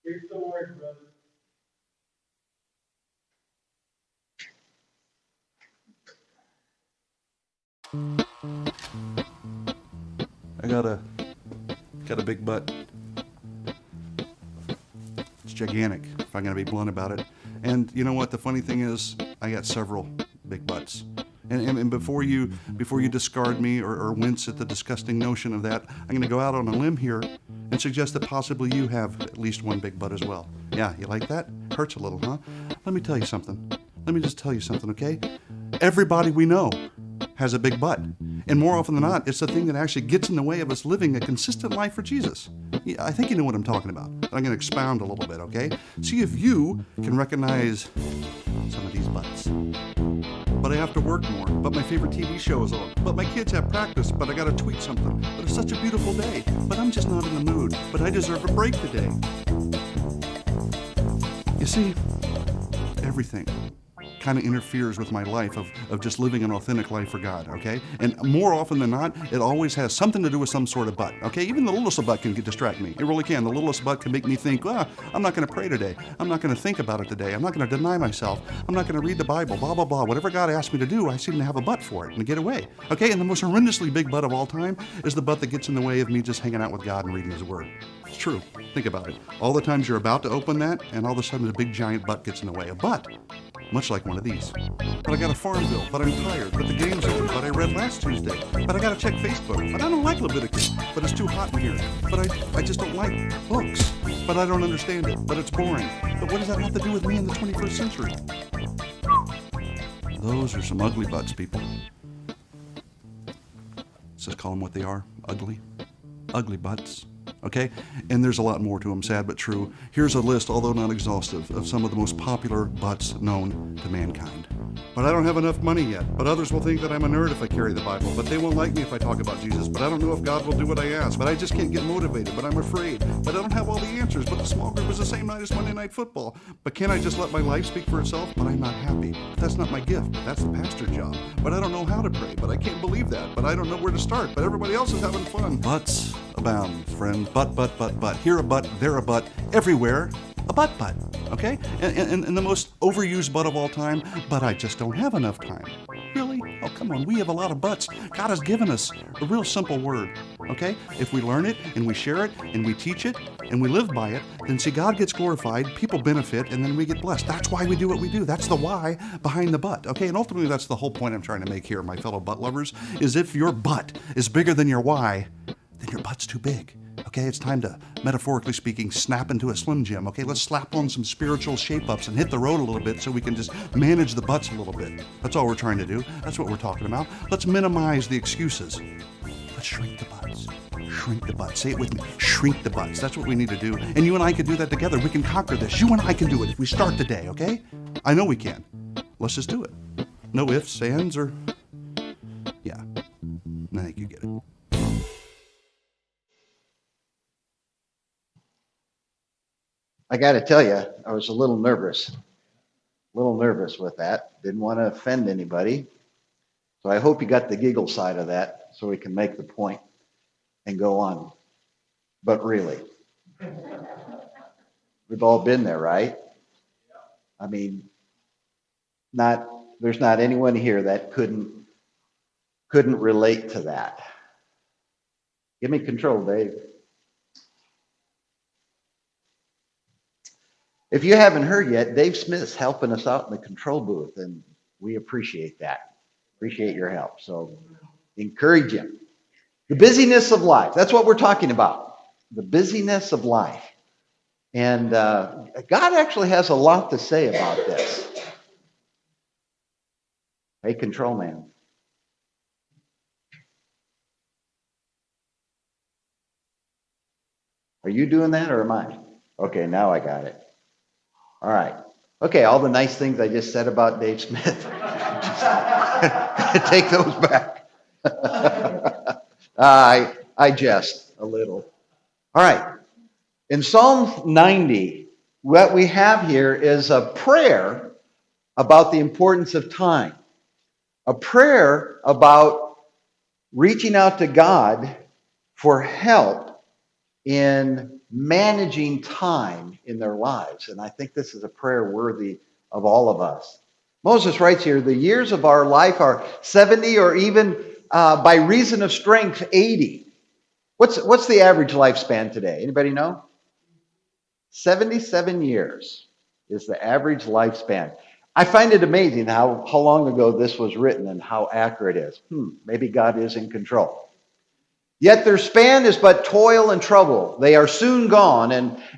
Here's the word, brother. I got a big butt. It's gigantic, if I'm going to be blunt about it. And you know what? The funny thing is, I got several big butts. And before you discard me or wince at the disgusting notion of that, I'm going to go out on a limb here and suggest that possibly you have at least one big butt as well. Yeah, you like that? Hurts a little, huh? Let me tell you something. Let me just tell you something, okay? Everybody we know has a big butt. And more often than not, it's the thing that actually gets in the way of us living a consistent life for Jesus. Yeah, I think you know what I'm talking about. I'm going to expound a little bit, okay? See if you can recognize some of these butts. But I have to work more. But my favorite TV show is on. But my kids have practice. But I got to tweet something. But it's such a beautiful day. But I'm just not in the mood. But I deserve a break today. You see, everything kind of interferes with my life of just living an authentic life for God, okay? And more often than not, it always has something to do with some sort of butt, okay? Even the littlest of butt can distract me. It really can. The littlest butt can make me think, I'm not going to pray today. I'm not going to think about it today. I'm not going to deny myself. I'm not going to read the Bible, blah, blah, blah. Whatever God asked me to do, I seem to have a butt for it and get away, okay? And the most horrendously big butt of all time is the butt that gets in the way of me just hanging out with God and reading His Word. It's true. Think about it. All the times you're about to open that, and all of a sudden a big giant butt gets in the way. A butt, much like one of these. But I got a farm bill, but I'm tired, but the game's over, but I read last Tuesday, but I got to check Facebook, but I don't like Leviticus, but it's too hot in here, but I just don't like books, but I don't understand it, but it's boring. But what does that have to do with me in the 21st century? Those are some ugly butts, people. Let's just call them what they are, ugly. Ugly butts. Okay? And there's a lot more to them, sad but true. Here's a list, although not exhaustive, of some of the most popular butts known to mankind. But I don't have enough money yet. But others will think that I'm a nerd if I carry the Bible. But they won't like me if I talk about Jesus. But I don't know if God will do what I ask. But I just can't get motivated. But I'm afraid. But I don't have all the answers. But the small group is the same night as Monday Night Football. But can't I just let my life speak for itself? But I'm not happy. But that's not my gift. That's the pastor's job. But I don't know how to pray. But I can't believe that. But I don't know where to start. But everybody else is having fun. Butts abound, friend. Butt. Here a butt, there a butt, everywhere a butt. Okay? And the most overused butt of all time, but I just don't have enough time. Really? Oh, come on. We have a lot of butts. God has given us a real simple word. Okay? If we learn it and we share it and we teach it and we live by it, then see, God gets glorified, people benefit, and then we get blessed. That's why we do what we do. That's the why behind the butt. Okay? And ultimately, that's the whole point I'm trying to make here, my fellow butt lovers, is if your butt is bigger than your why, then your butt's too big. Okay, it's time to, metaphorically speaking, snap into a Slim Jim. Okay, let's slap on some spiritual shape-ups and hit the road a little bit so we can just manage the butts a little bit. That's all we're trying to do. That's what we're talking about. Let's minimize the excuses. Let's shrink the butts. Shrink the butts. Say it with me. Shrink the butts. That's what we need to do. And you and I can do that together. We can conquer this. You and I can do it if we start today, okay? I know we can. Let's just do it. No ifs, ands, or... Yeah. I think you get it. I got to tell you, I was a little nervous with that. Didn't want to offend anybody. So I hope you got the giggle side of that so we can make the point and go on. But really, we've all been there, right? I mean, there's not anyone here that couldn't relate to that. Give me control, Dave. If you haven't heard yet, Dave Smith's helping us out in the control booth, and we appreciate that. Appreciate your help. So encourage him. The busyness of life. That's what we're talking about. The busyness of life. And God actually has a lot to say about this. Hey, control man. Are you doing that or am I? Okay, now I got it. All right. Okay, all the nice things I just said about Dave Smith. Take those back. I jest a little. All right. In Psalm 90, what we have here is a prayer about the importance of time. A prayer about reaching out to God for help in managing time in their lives. And I think this is a prayer worthy of all of us. Moses writes here, the years of our life are 70 or even by reason of strength, 80. What's the average lifespan today? Anybody know? 77 years is the average lifespan. I find it amazing how long ago this was written and how accurate it is. Maybe God is in control. Yet their span is but toil and trouble. They are soon gone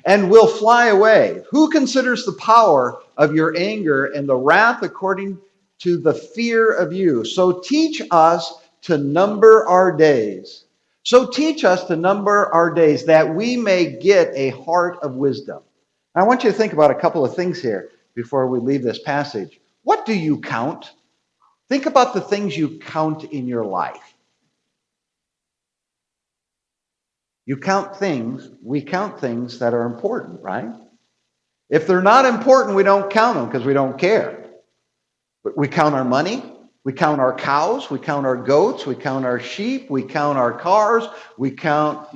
and will fly away. Who considers the power of your anger and the wrath according to the fear of you? So teach us to number our days. So teach us to number our days that we may get a heart of wisdom. I want you to think about a couple of things here before we leave this passage. What do you count? Think about the things you count in your life. You count things, we count things that are important, right? If they're not important, we don't count them because we don't care. But we count our money, we count our cows, we count our goats, we count our sheep, we count our cars, we count,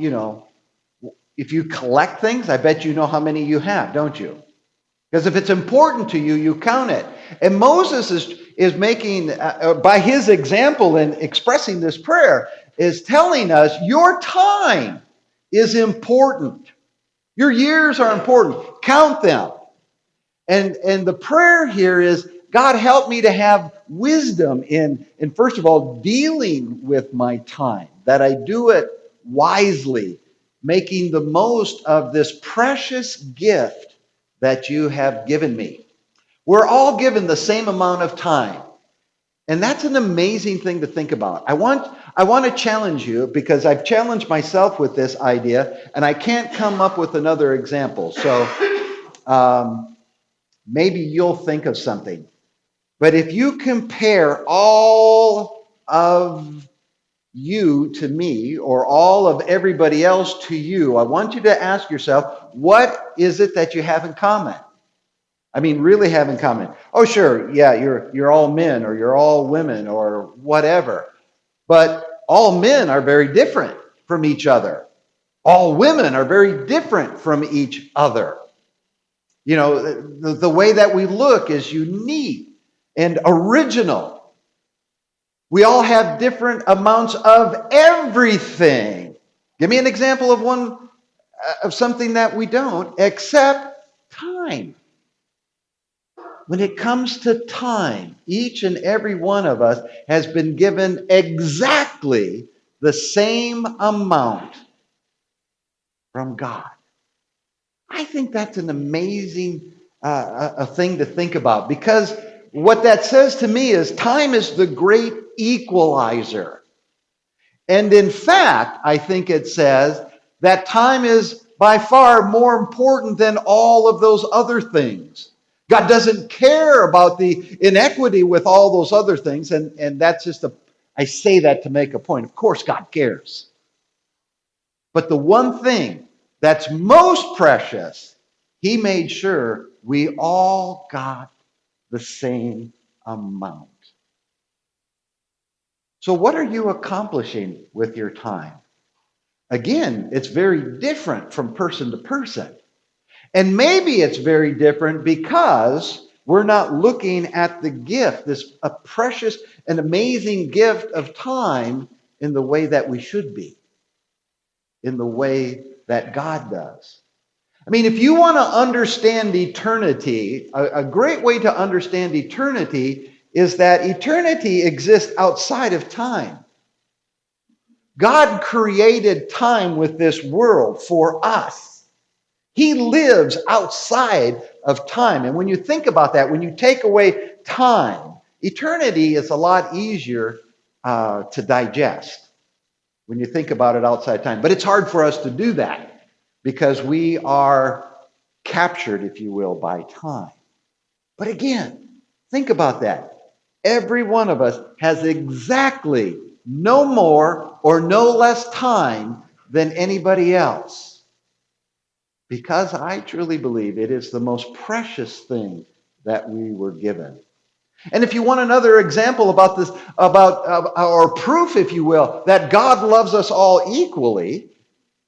if you collect things, I bet you know how many you have, don't you? Because if it's important to you, you count it. And Moses is making, by his example in expressing this prayer, is telling us your time is important. Your years are important. Count them. And the prayer here is, God, help me to have wisdom in first of all, dealing with my time, that I do it wisely, making the most of this precious gift that you have given me. We're all given the same amount of time. And that's an amazing thing to think about. I want to challenge you because I've challenged myself with this idea and I can't come up with another example. So maybe you'll think of something. But if you compare all of you to me or all of everybody else to you, I want you to ask yourself, what is it that you have in common? I mean, really have in common. Oh, sure, yeah, you're all men or you're all women or whatever. But all men are very different from each other. All women are very different from each other. The way that we look is unique and original. We all have different amounts of everything. Give me an example of something that we don't, except time. When it comes to time, each and every one of us has been given exactly the same amount from God. I think that's an amazing a thing to think about, because what that says to me is time is the great equalizer. And in fact, I think it says that time is by far more important than all of those other things. God doesn't care about the inequity with all those other things. And that's just I say that to make a point. Of course, God cares. But the one thing that's most precious, he made sure we all got the same amount. So what are you accomplishing with your time? Again, it's very different from person to person. And maybe it's very different because we're not looking at the gift, a precious and amazing gift of time in the way that we should be, in the way that God does. I mean, if you want to understand eternity, a great way to understand eternity is that eternity exists outside of time. God created time with this world for us. He lives outside of time. And when you think about that, when you take away time, eternity is a lot easier to digest when you think about it outside time. But it's hard for us to do that because we are captured, if you will, by time. But again, think about that. Every one of us has exactly no more or no less time than anybody else. Because I truly believe it is the most precious thing that we were given. And if you want another example about this, or proof, if you will, that God loves us all equally,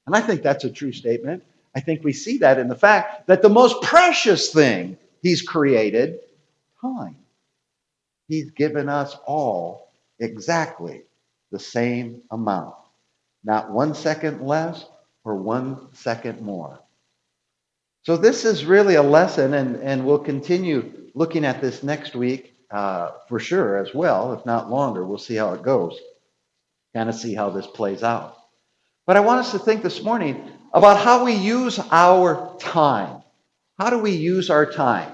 And I think that's a true statement. I think we see that in the fact that the most precious thing he's created, time. He's given us all exactly the same amount. Not 1 second less or 1 second more. So this is really a lesson, and we'll continue looking at this next week for sure as well, if not longer. We'll see how it goes, kind of see how this plays out. But I want us to think this morning about how we use our time. How do we use our time?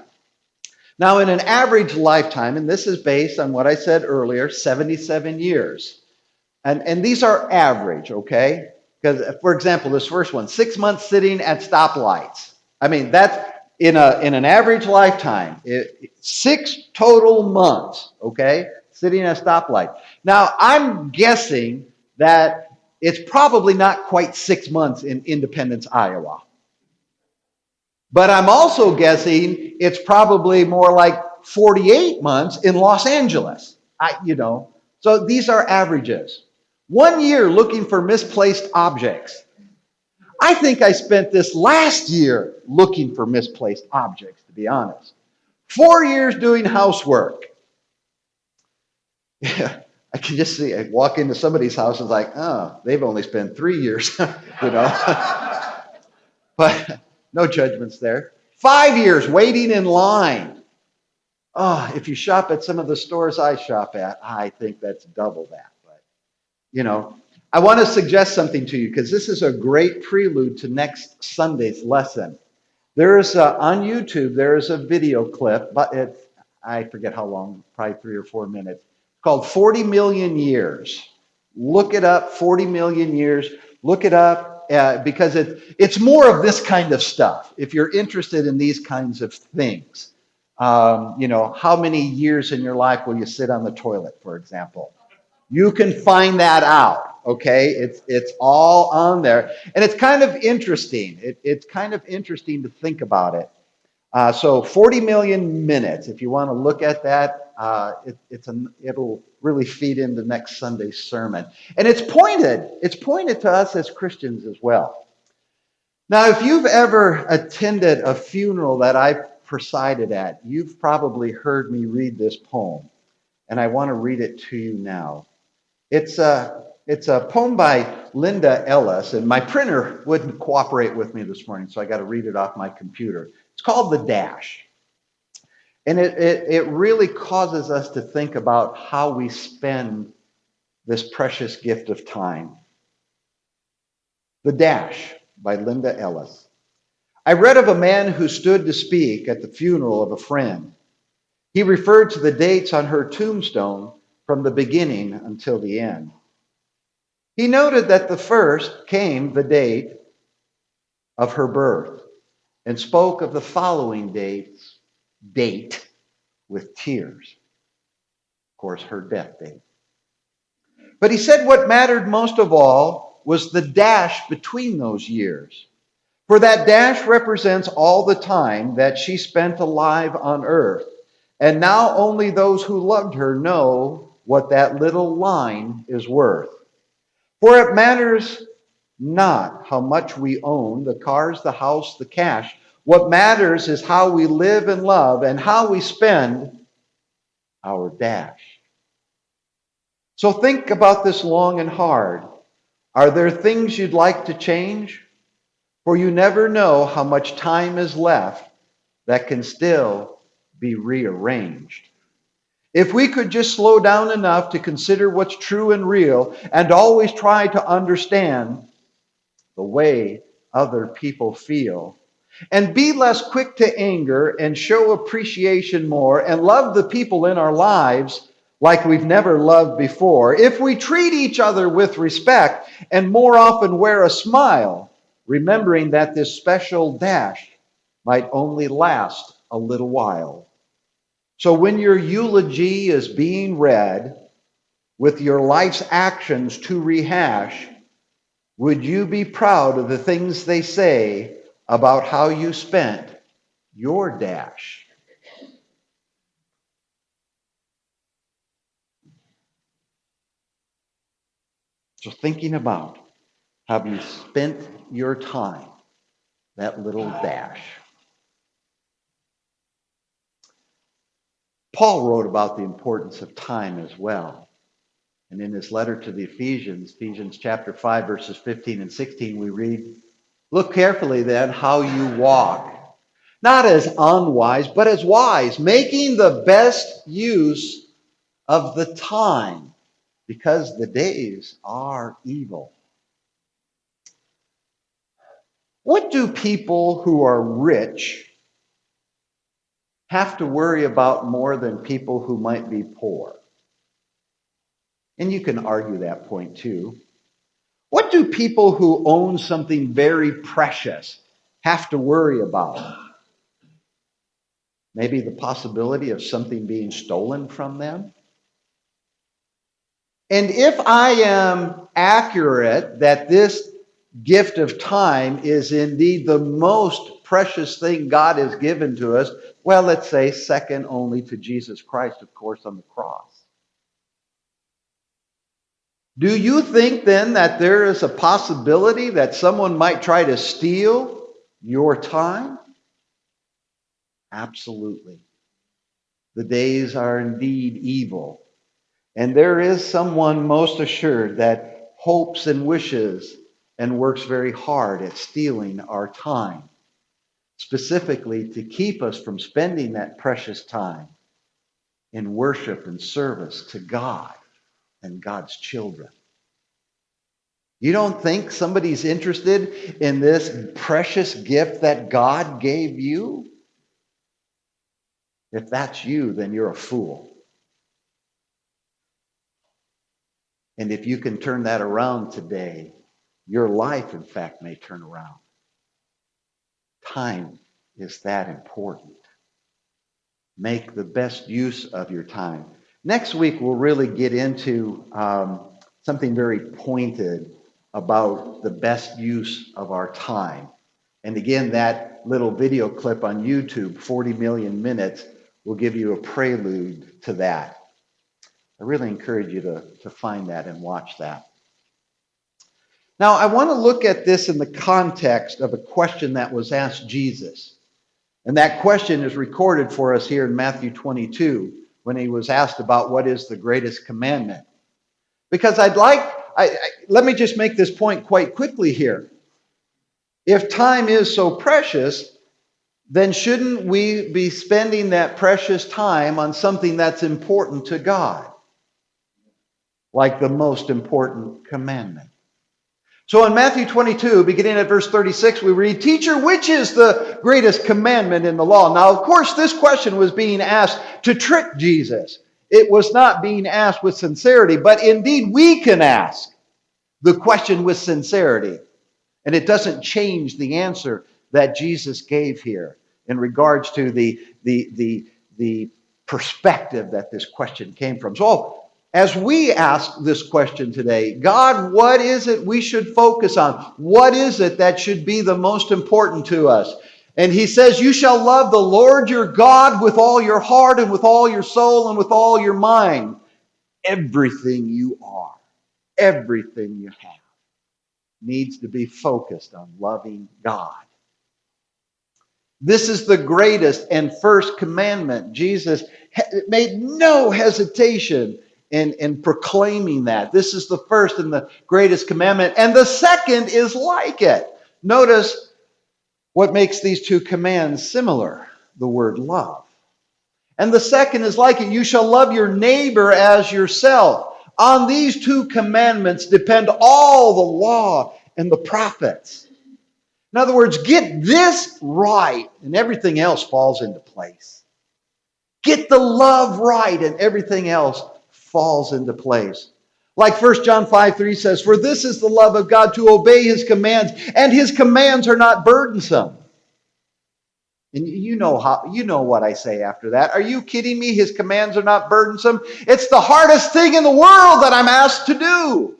Now, in an average lifetime, and this is based on what I said earlier, 77 years. And these are average, okay? Because, for example, this first one, 6 months sitting at stoplights. I mean, that's in an average lifetime, 6 total months, okay, sitting at a stoplight. Now, I'm guessing that it's probably not quite 6 months in Independence, Iowa. But I'm also guessing it's probably more like 48 months in Los Angeles. So these are averages. 1 year looking for misplaced objects. I think I spent this last year looking for misplaced objects, to be honest. 4 years doing housework. Yeah, I can just see, I walk into somebody's house and it's like, oh, they've only spent 3 years, But no judgments there. 5 years waiting in line. Oh, if you shop at some of the stores I shop at, I think that's double that. But, I want to suggest something to you because this is a great prelude to next Sunday's lesson. There is on YouTube, there is a video clip, but I forget how long, probably 3 or 4 minutes, called 40 Million Years. Look it up, 40 million years. Look it up because it's more of this kind of stuff. If you're interested in these kinds of things, how many years in your life will you sit on the toilet, for example? You can find that out, okay? It's all on there. And it's kind of interesting. It's kind of interesting to think about it. So 40 million minutes, if you want to look at that, it'll really feed into next Sunday's sermon. And it's pointed to us as Christians as well. Now, if you've ever attended a funeral that I presided at, you've probably heard me read this poem. And I want to read it to you now. It's a poem by Linda Ellis, and my printer wouldn't cooperate with me this morning, so I got to read it off my computer. It's called The Dash. And it really causes us to think about how we spend this precious gift of time. The Dash by Linda Ellis. I read of a man who stood to speak at the funeral of a friend. He referred to the dates on her tombstone from the beginning until the end. He noted that the first came the date of her birth and spoke of the following date with tears. Of course, her death date. But he said what mattered most of all was the dash between those years. For that dash represents all the time that she spent alive on earth. And now only those who loved her know what that little line is worth. For it matters not how much we own, the cars, the house, the cash. What matters is how we live and love and how we spend our dash. So think about this long and hard. Are there things you'd like to change? For you never know how much time is left that can still be rearranged. If we could just slow down enough to consider what's true and real and always try to understand the way other people feel, and be less quick to anger and show appreciation more and love the people in our lives like we've never loved before, if we treat each other with respect and more often wear a smile, remembering that this special dash might only last a little while. So when your eulogy is being read with your life's actions to rehash, would you be proud of the things they say about how you spent your dash? So thinking about Have you spent your time? That little dash. Paul wrote about the importance of time as well. And in his letter to the Ephesians chapter 5, verses 15 and 16, we read, "Look carefully then how you walk, not as unwise, but as wise, making the best use of the time, because the days are evil." What do people who are rich have to worry about more than people who might be poor? And you can argue that point too. What do people who own something very precious have to worry about? Maybe the possibility of something being stolen from them? And if I am accurate that this gift of time is indeed the most precious thing God has given to us, well, let's say second only to Jesus Christ, of course, on the cross. Do you think then that there is a possibility that someone might try to steal your time? Absolutely. The days are indeed evil. And there is someone most assured that hopes and wishes and works very hard at stealing our time, specifically to keep us from spending that precious time in worship and service to God and God's children. You don't think somebody's interested in this precious gift that God gave you? If that's you, then you're a fool. And if you can turn that around today, your life, in fact, may turn around. Time is that important. Make the best use of your time. Next week, we'll really get into something very pointed about the best use of our time. And again, that little video clip on YouTube, 40 million minutes, will give you a prelude to that. I really encourage you to find that and watch that. Now, I want to look at this in the context of a question that was asked Jesus. And that question is recorded for us here in Matthew 22 when he was asked about what is the greatest commandment. Because let me just make this point quite quickly here. If time is so precious, then shouldn't we be spending that precious time on something that's important to God? Like the most important commandment. So in Matthew 22, beginning at verse 36, we read, "Teacher, which is the greatest commandment in the law?" Now, of course, this question was being asked to trick Jesus. It was not being asked with sincerity, but indeed we can ask the question with sincerity. And it doesn't change the answer that Jesus gave here in regards to the perspective that this question came from. So as we ask this question today, God, what is it we should focus on? What is it that should be the most important to us? And he says, "You shall love the Lord your God with all your heart and with all your soul and with all your mind." Everything you are, everything you have needs to be focused on loving God. This is the greatest and first commandment. Jesus made no hesitation in proclaiming that. This is the first and the greatest commandment. And the second is like it. Notice what makes these two commands similar: the word love. And the second is like it: you shall love your neighbor as yourself. On these two commandments depend all the law and the prophets. In other words, get this right and everything else falls into place. Get the love right and everything else falls into place. Like 1 John 5:3 says, "For this is the love of God, to obey his commands, and his commands are not burdensome." And you know what I say after that. Are you kidding me? His commands are not burdensome. It's the hardest thing in the world that I'm asked to do.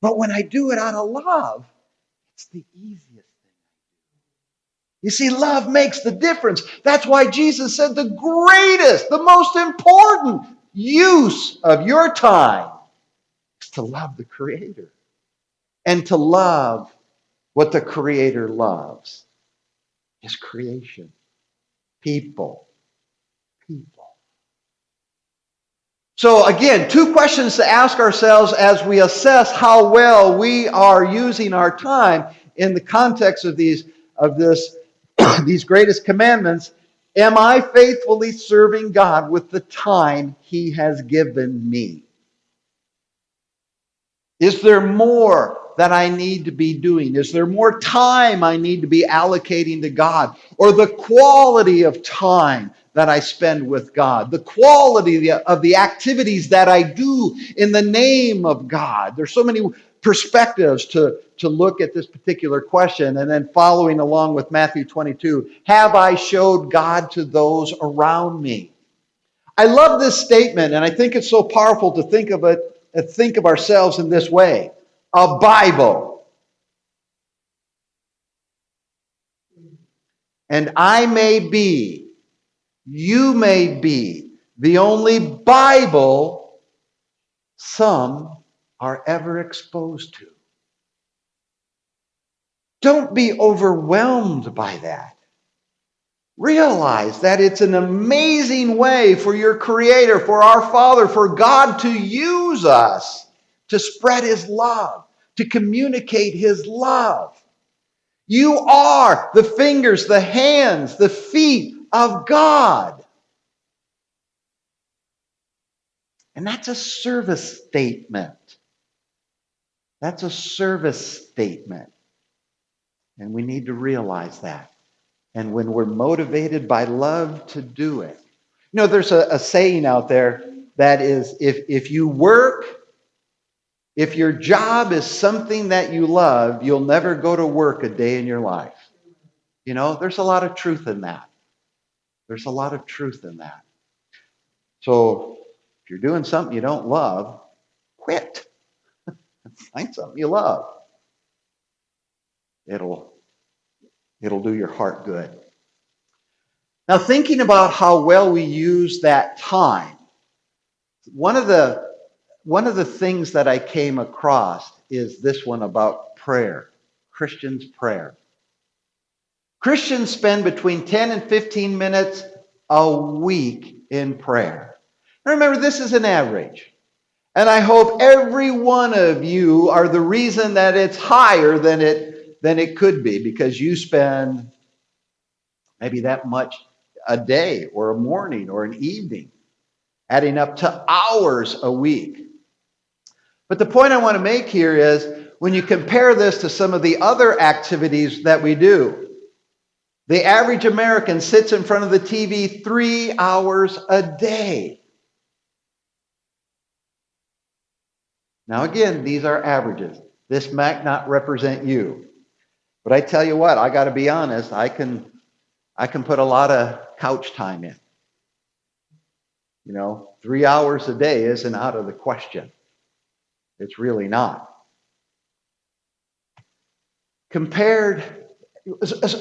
But when I do it out of love, it's the easiest thing. You see, love makes the difference. That's why Jesus said the greatest, the most important use of your time is to love the Creator. and to love what the Creator loves. His creation. People. People. So again, two questions to ask ourselves as we assess how well we are using our time in the context of these greatest commandments. Am I faithfully serving God with the time He has given me? Is there more that I need to be doing? Is there more time I need to be allocating to God? Or the quality of time that I spend with God? The quality of the activities that I do in the name of God? There's so many perspectives to look at this particular question. And then following along with Matthew 22, have I showed God to those around me? I love this statement, and I think it's so powerful to think of it and think of ourselves in this way. A Bible. And I may be, you may be, the only Bible some are ever exposed to. Don't be overwhelmed by that. Realize that it's an amazing way for your Creator, for our Father, for God to use us to spread His love, to communicate His love. You are the fingers, the hands, the feet of God. And that's a service statement. That's a service statement. And we need to realize that. And when we're motivated by love to do it. You know, there's a saying out there that is, if you work, if your job is something that you love, you'll never go to work a day in your life. You know, there's a lot of truth in that. There's a lot of truth in that. So if you're doing something you don't love, quit. Find something you love. It'll do your heart good. Now, thinking about how well we use that time, one of the things that I came across is this one about prayer, Christians' prayer. Christians spend between 10 and 15 minutes a week in prayer. Now remember, this is an average. And I hope every one of you are the reason that it's higher than it could be, because you spend maybe that much a day or a morning or an evening, adding up to hours a week. But the point I want to make here is when you compare this to some of the other activities that we do, the average American sits in front of the TV 3 hours a day. Now again, these are averages. This might not represent you. But I tell you what, I got to be honest, I can put a lot of couch time in. You know, 3 hours a day isn't out of the question. It's really not.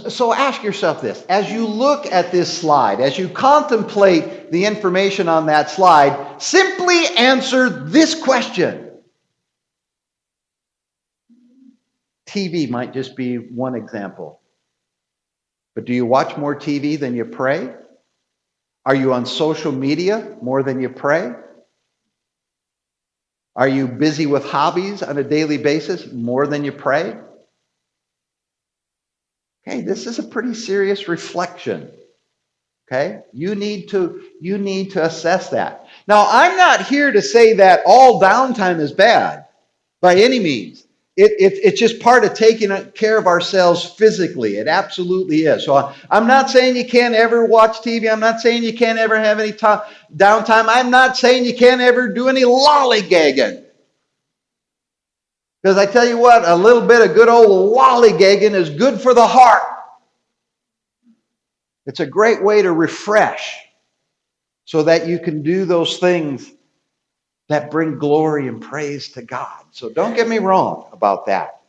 So ask yourself this. As you look at this slide, as you contemplate the information on that slide, simply answer this question. TV might just be one example. But do you watch more TV than you pray? Are you on social media more than you pray? Are you busy with hobbies on a daily basis more than you pray? Okay, this is a pretty serious reflection. Okay? You need to assess that. Now, I'm not here to say that all downtime is bad by any means. It's just part of taking care of ourselves physically. It absolutely is. So I'm not saying you can't ever watch TV. I'm not saying you can't ever have any downtime. I'm not saying you can't ever do any lollygagging. Because I tell you what, a little bit of good old lollygagging is good for the heart. It's a great way to refresh so that you can do those things that bring glory and praise to God. So don't get me wrong about that.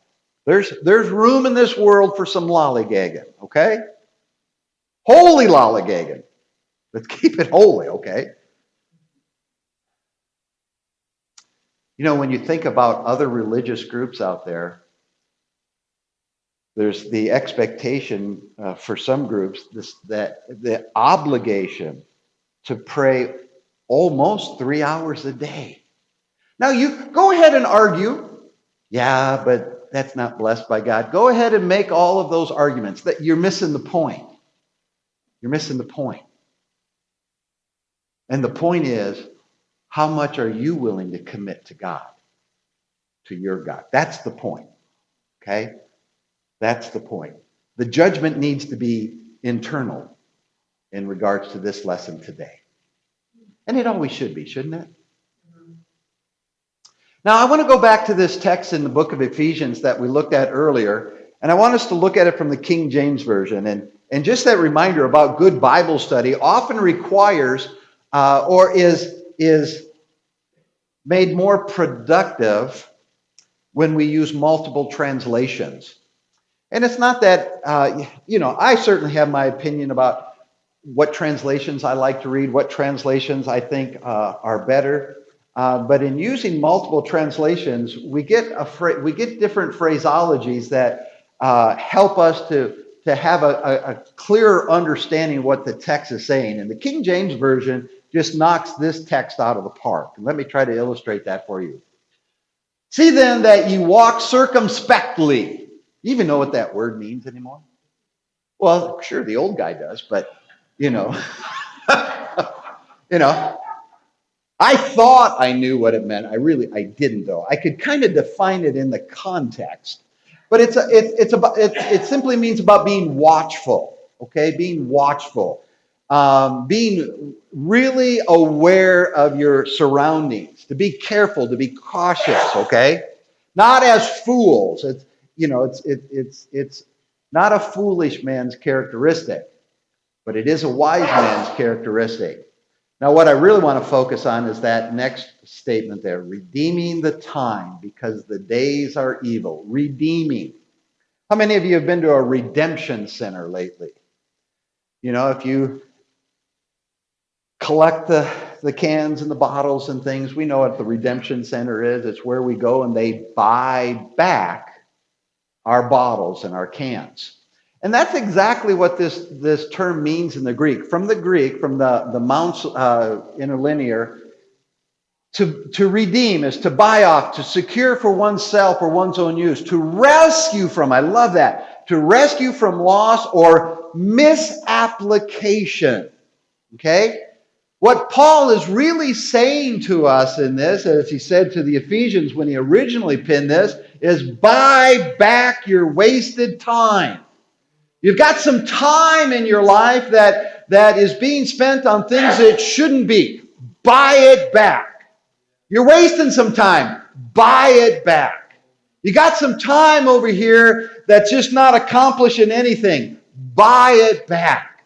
There's room in this world for some lollygagging, okay? Holy lollygagging. Let's keep it holy, okay? You know, when you think about other religious groups out there, There's the expectation for some groups, that the obligation to pray almost 3 hours a day. Now you go ahead and argue, yeah, but that's not blessed by God. Go ahead and make all of those arguments. That you're missing the point. You're missing the point. And the point is, how much are you willing to commit to God, to your God? That's the point. Okay? That's the point. The judgment needs to be internal in regards to this lesson today. And it always should be, shouldn't it? Now, I want to go back to this text in the book of Ephesians that we looked at earlier, and I want us to look at it from the King James Version. And just that reminder about good Bible study often requires or is made more productive when we use multiple translations. And it's not that, I certainly have my opinion about what translations I like to read, what translations I think are better. But in using multiple translations, we get different phraseologies that help us to have a clearer understanding of what the text is saying. And the King James Version just knocks this text out of the park. And let me try to illustrate that for you. See then that you walk circumspectly. You even know what that word means anymore? Well, sure, the old guy does, but you know, you know, I thought I knew what it meant. I didn't though. I could kind of define it in the context, but it simply means about being watchful. Okay, being watchful, being really aware of your surroundings, to be careful, to be cautious. Okay, not as fools. It's not a foolish man's characteristic, but it is a wise man's characteristic. Now, what I really want to focus on is that next statement there, redeeming the time because the days are evil. Redeeming. How many of you have been to a redemption center lately? You know, if you collect the cans and the bottles and things, we know what the redemption center is. It's where we go and they buy back our bottles and our cans. And that's exactly what this term means in the Greek. From the Mount's interlinear, to redeem is to buy off, to secure for oneself or one's own use, to rescue from, I love that, to rescue from loss or misapplication. Okay? What Paul is really saying to us in this, as he said to the Ephesians when he originally penned this, is buy back your wasted time. You've got some time in your life that is being spent on things that shouldn't be. Buy it back. You're wasting some time. Buy it back. You got some time over here that's just not accomplishing anything. Buy it back.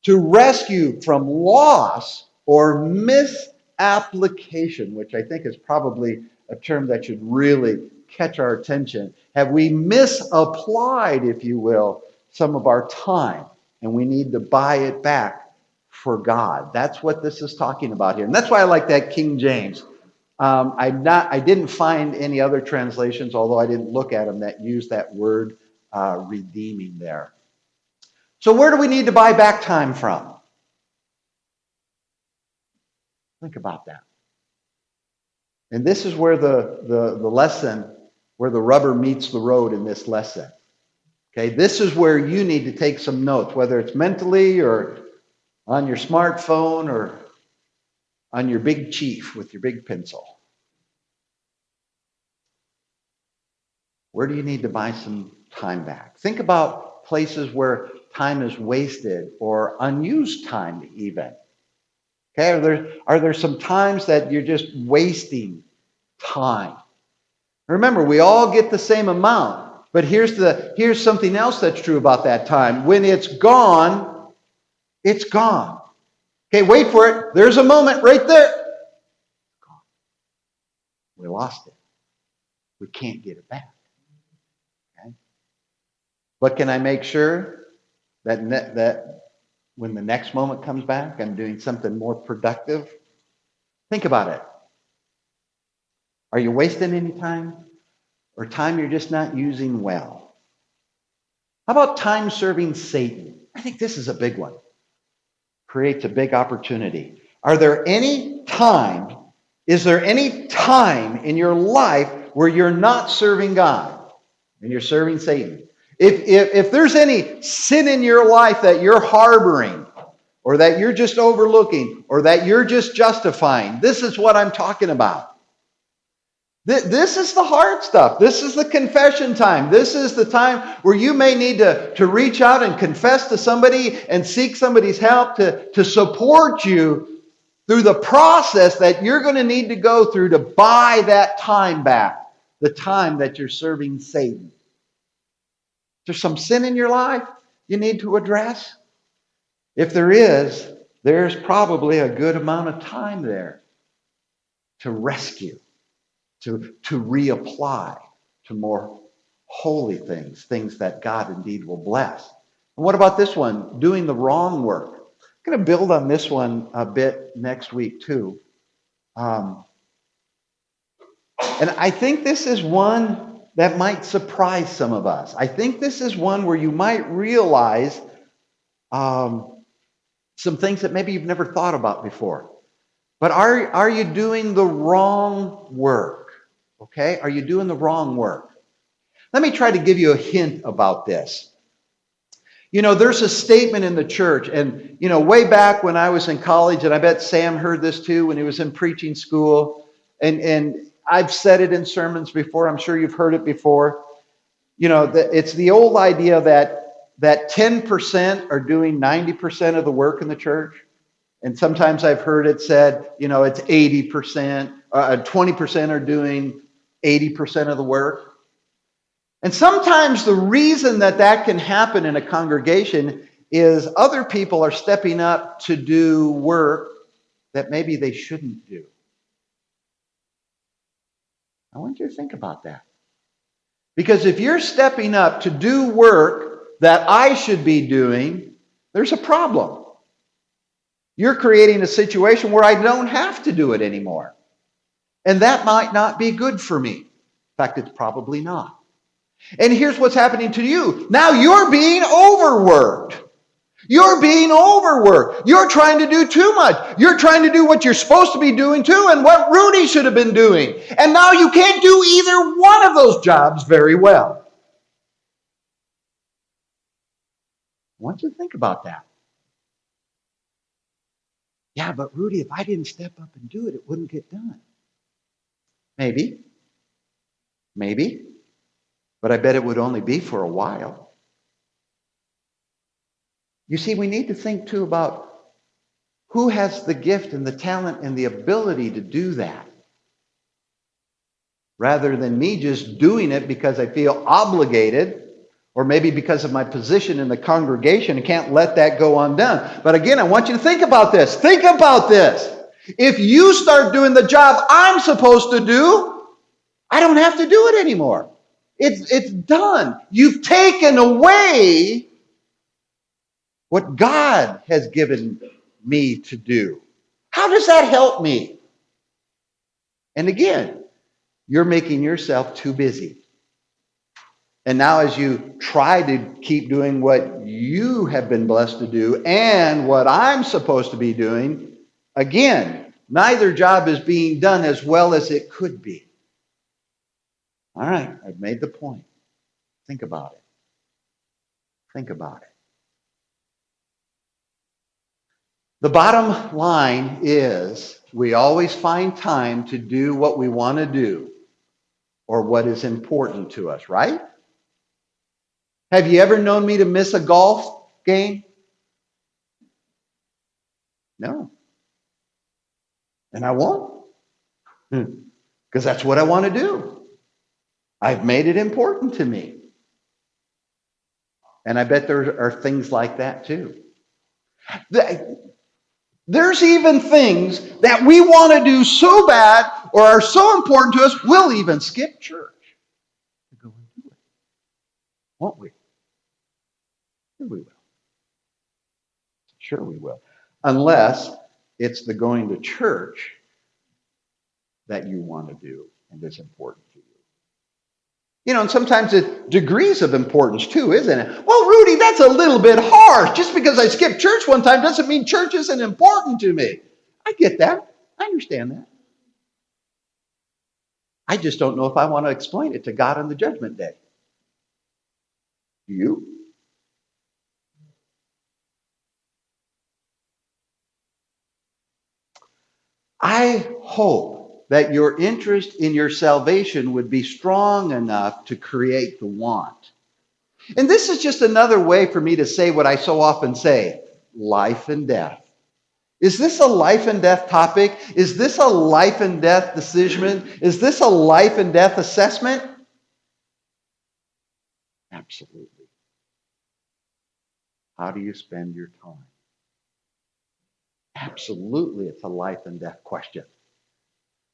To rescue from loss or misapplication, which I think is probably a term that should really catch our attention. Have we misapplied, if you will, some of our time, and we need to buy it back for God? That's what this is talking about here, and that's why I like that King James. I didn't find any other translations, although I didn't look at them, that use that word redeeming there. So where do we need to buy back time from? Think about that. And this is where the lesson, where the rubber meets the road in this lesson. Okay, this is where you need to take some notes, whether it's mentally or on your smartphone or on your big chief with your big pencil. Where do you need to buy some time back? Think about places where time is wasted or unused time even. Okay, are there some times that you're just wasting time? Remember, we all get the same amount, but here's something else that's true about that time. When it's gone, it's gone. Okay, wait for it. There's a moment right there. It's gone. We lost it. We can't get it back. Okay? But can I make sure that when the next moment comes back, I'm doing something more productive? Think about it. Are you wasting any time? Or time you're just not using well? How about time serving Satan? I think this is a big one. Creates a big opportunity. Is there any time in your life where you're not serving God and you're serving Satan? If there's any sin in your life that you're harboring, or that you're just overlooking, or that you're just justifying, this is what I'm talking about. This is the hard stuff. This is the confession time. This is the time where you may need to reach out and confess to somebody and seek somebody's help to support you through the process that you're going to need to go through to buy that time back, the time that you're serving Satan. There's some sin in your life you need to address. If there is, there's probably a good amount of time there to rescue, to reapply to more holy things, things that God indeed will bless. And what about this one? Doing the wrong work. I'm going to build on this one a bit next week too. And I think this is one that might surprise some of us. I think this is one where you might realize some things that maybe you've never thought about before. But are you doing the wrong work? Okay? Are you doing the wrong work? Let me try to give you a hint about this. You know, there's a statement in the church, and, you know, way back when I was in college, and I bet Sam heard this too when he was in preaching school, and I've said it in sermons before, I'm sure you've heard it before. You know, it's the old idea that 10% are doing 90% of the work in the church. And sometimes I've heard it said, you know, it's 80%, 20% are doing 80% of the work. And sometimes the reason that can happen in a congregation is other people are stepping up to do work that maybe they shouldn't do. I want you to think about that. Because if you're stepping up to do work that I should be doing, there's a problem. You're creating a situation where I don't have to do it anymore. And that might not be good for me. In fact, it's probably not. And here's what's happening to you. Now you're being overworked. You're being overworked. You're trying to do too much. You're trying to do what you're supposed to be doing too and what Rudy should have been doing. And now you can't do either one of those jobs very well. I want you to think about that. Yeah, but Rudy, if I didn't step up and do it, it wouldn't get done. Maybe. But I bet it would only be for a while. You see, we need to think too about who has the gift and the talent and the ability to do that. Rather than me just doing it because I feel obligated, or maybe because of my position in the congregation, I can't let that go undone. But again, I want you to think about this. Think about this. If you start doing the job I'm supposed to do, I don't have to do it anymore. It's done. You've taken away what God has given me to do. How does that help me? And again, you're making yourself too busy. And now as you try to keep doing what you have been blessed to do and what I'm supposed to be doing, again, neither job is being done as well as it could be. All right, I've made the point. Think about it. Think about it. The bottom line is we always find time to do what we want to do or what is important to us, right? Have you ever known me to miss a golf game? No. And I won't. Because that's what I want to do. I've made it important to me. And I bet there are things like that too. There's even things that we want to do so bad or are so important to us, we'll even skip church to go and do it. Won't we? Sure we will. Sure we will. Unless it's the going to church that you want to do and is important to you. And sometimes it degrees of importance too, isn't it? Well, Rudy, that's a little bit harsh. Just because I skipped church one time doesn't mean church isn't important to me. I get that. I understand that. I just don't know if I want to explain it to God on the judgment day. Do you? I hope that your interest in your salvation would be strong enough to create the want. And this is just another way for me to say what I so often say, life and death. Is this a life and death topic? Is this a life and death decision? Is this a life and death assessment? Absolutely. How do you spend your time? Absolutely, it's a life and death question.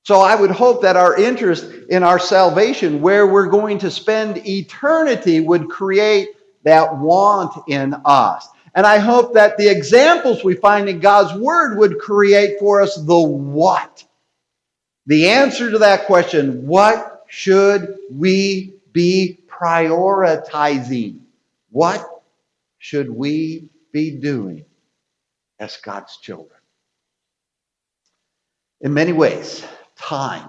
So I would hope that our interest in our salvation, where we're going to spend eternity, would create that want in us. And I hope that the examples we find in God's Word would create for us the what. The answer to that question, what should we be prioritizing? What should we be doing as God's children? In many ways, time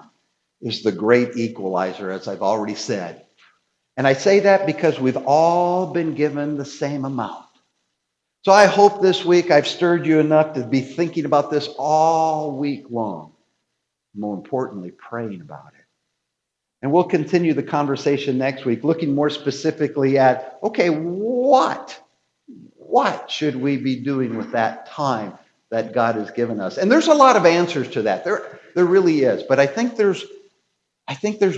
is the great equalizer, as I've already said. And I say that because we've all been given the same amount. So I hope this week I've stirred you enough to be thinking about this all week long. More importantly, praying about it. And we'll continue the conversation next week, looking more specifically at, okay, what should we be doing with that time that God has given us? And there's a lot of answers to that. There really is. But I think there's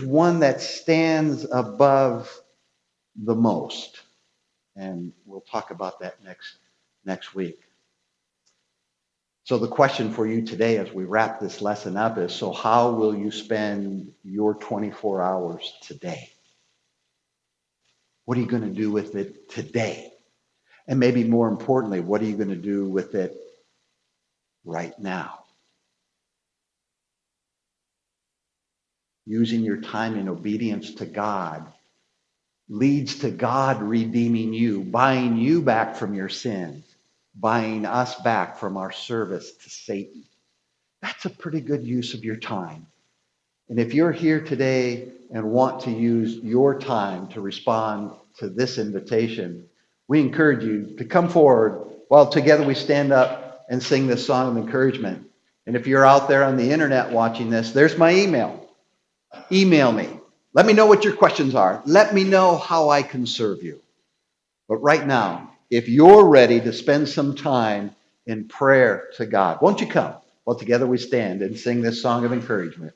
one that stands above the most. And we'll talk about that next week. So the question for you today as we wrap this lesson up is, so how will you spend your 24 hours today? What are you going to do with it today? And maybe more importantly, what are you going to do with it right now? Using your time in obedience to God leads to God redeeming you, buying you back from your sins, buying us back from our service to Satan. That's a pretty good use of your time. And if you're here today and want to use your time to respond to this invitation, we encourage you to come forward while together we stand up and sing this song of encouragement. And if you're out there on the internet watching this, there's my email. Email me. Let me know what your questions are. Let me know how I can serve you. But right now, if you're ready to spend some time in prayer to God, won't you come while together we stand and sing this song of encouragement?